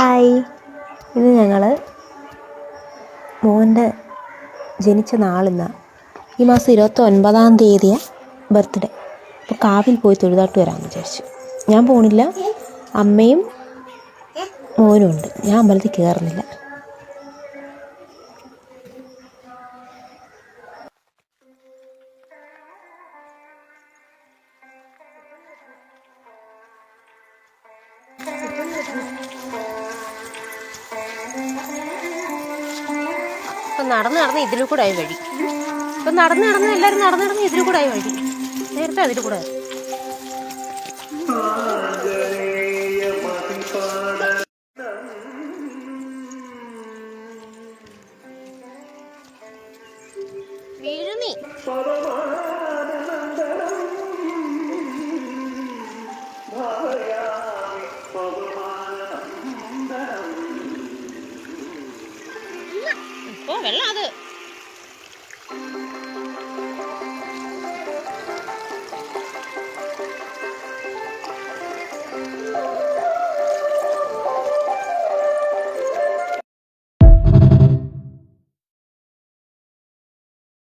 Hi, ഇന്ന് ഞങ്ങൾ മോൻ്റെ ജനിച്ച നാളിന്നാണ്. ഈ മാസം 29-ാം തീയതിയാണ് ബർത്ത്ഡേ. അപ്പോൾ കാവിൽ പോയി തൊഴുതാട്ട് വരാമെന്ന് വിചാരിച്ചു. ഞാൻ പോണില്ല, അമ്മയും മോനും ഉണ്ട്. ഞാൻ അമ്പലത്തിൽ കയറുന്നില്ല. ഇപ്പം നടന്ന് ഇതിൽ കൂടെ ആയി വഴി. ഇപ്പം നടന്ന് എല്ലാവരും നടന്ന് ഇതിൽ കൂടെ ആയി വഴി. നേരത്തെ അതിൽ കൂടെ വീഴുന്നീ. വെള്ളം അത്